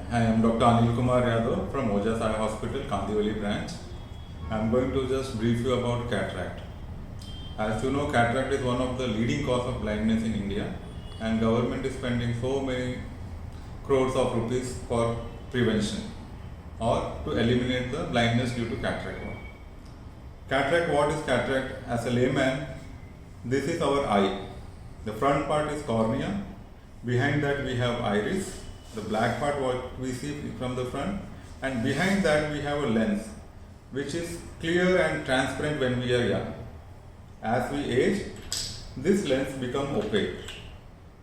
I am Dr. Anil Kumar Yadav from Ojas Eye Hospital, Kandivali branch. I am going to just brief you about cataract. As you know, cataract is one of the leading cause of blindness in India, and government is spending so many crores of rupees for prevention or to eliminate the blindness due to cataract. Cataract, what is cataract? As a layman, this is our eye. The front part is cornea, behind that we have iris, the black part what we see from the front, and behind that we have a lens which is clear and transparent when we are young. As we age, this lens becomes opaque.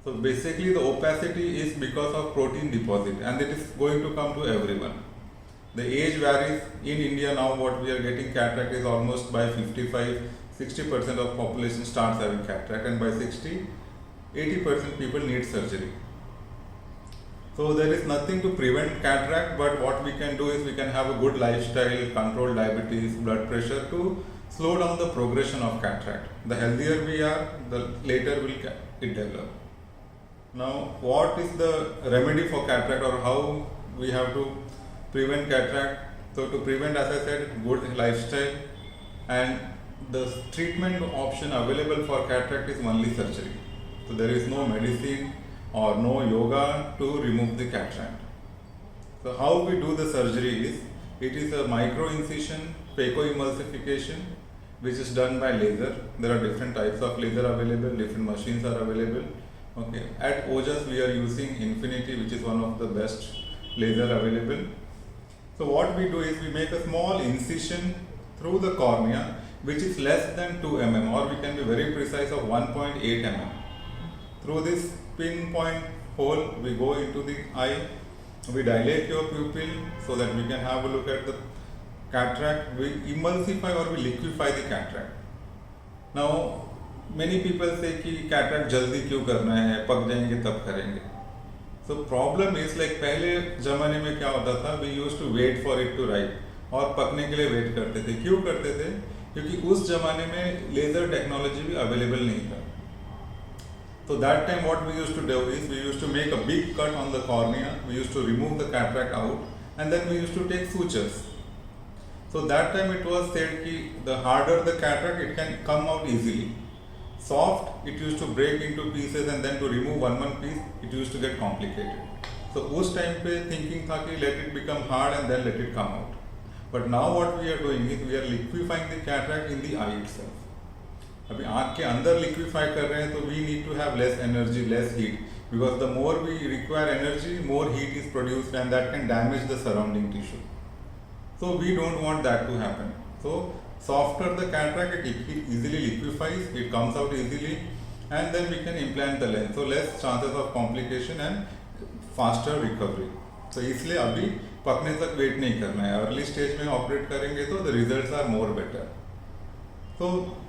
So basically the opacity is because of protein deposit, and it is going to come to everyone. The age varies. In India now what we are getting cataract is almost by 55-60% of population starts having cataract, and by 60-80% people need surgery. So there is nothing to prevent cataract, but what we can do is we can have a good lifestyle, control diabetes, blood pressure to slow down the progression of cataract. The healthier we are, the later will it develop. Now, what is the remedy for cataract, or how we have to prevent cataract? So to prevent, as I said, good lifestyle, and the treatment option available for cataract is only surgery. So there is no medicine or no yoga to remove the cataract. So how we do the surgery is, it is a micro incision phacoemulsification which is done by laser. There are different types of laser available, different machines are available. Okay. At Ojas we are using Infinity, which is one of the best laser available. So what we do is we make a small incision through the cornea which is less than 2 mm, or we can be very precise of 1.8 mm. Through this pinpoint hole we go into the eye, we dilate your pupil so that we can have a look at the cataract. We emulsify or we liquefy the cataract. Now many people say कि cataract जल्दी क्यों करना है, पक जाएंगे तब करेंगे. So problem is like पहले जमाने में क्या होता था, we used to wait for it to ripe, और पकने के लिए वेट करते थे. क्यों करते थे? क्योंकि उस जमाने में लेजर टेक्नोलॉजी भी अवेलेबल नहीं था. So that time what we used to do is we used to make a big cut on the cornea, we used to remove the cataract out, and then we used to take sutures. So that time it was said that the harder the cataract, it can come out easily. Soft, it used to break into pieces, and then to remove one piece, it used to get complicated. So उस time पे thinking था कि let it become hard and then let it come out. But now what we are doing is we are liquefying the cataract in the eye itself. अभी आँख के अंदर liquefy कर रहे हैं, तो we need to have less energy, less heat, because the more we require energy, more heat is produced and that can damage the surrounding tissue. So we don't want that to happen. So softer the cataract, it easily liquefies, it comes out easily, and then we can implant the lens. So less chances of complication and faster recovery. So इसलिए अभी पकने तक wait नहीं करना है. Early stage में operate करेंगे तो the results are more better. So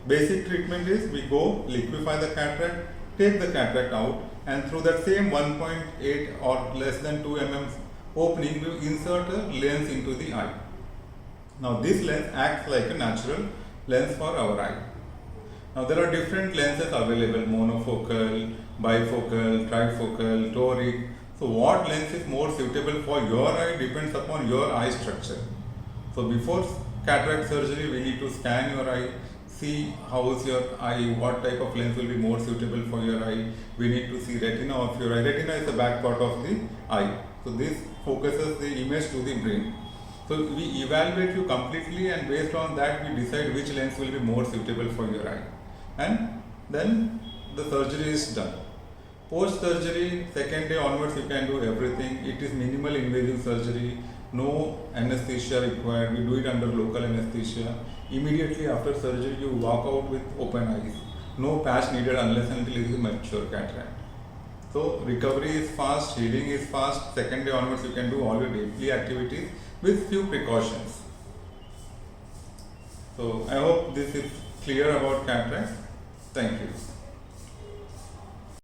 basic treatment is we go liquefy the cataract, take the cataract out, and through that same 1.8 or less than 2 mm opening we insert a lens into the eye. Now this lens acts like a natural lens for our eye. Now there are different lenses available: monofocal, bifocal, trifocal, toric. So what lens is more suitable for your eye depends upon your eye structure. So before cataract surgery we need to scan your eye, see how is your eye, what type of lens will be more suitable for your eye. We need to see retina of your eye. Retina is the back part of the eye. So this focuses the image to the brain. So we evaluate you completely, and based on that we decide which lens will be more suitable for your eye, and then the surgery is done. Post surgery, second day onwards you can do everything. It is minimal invasive surgery, no anesthesia required. We do it under local anesthesia. Immediately after surgery you walk out with open eyes. No patch needed unless until it is mature cataract. So recovery is fast, healing is fast. Second day onwards you can do all your daily activities with few precautions. So I hope this is clear about cataract. Thank you.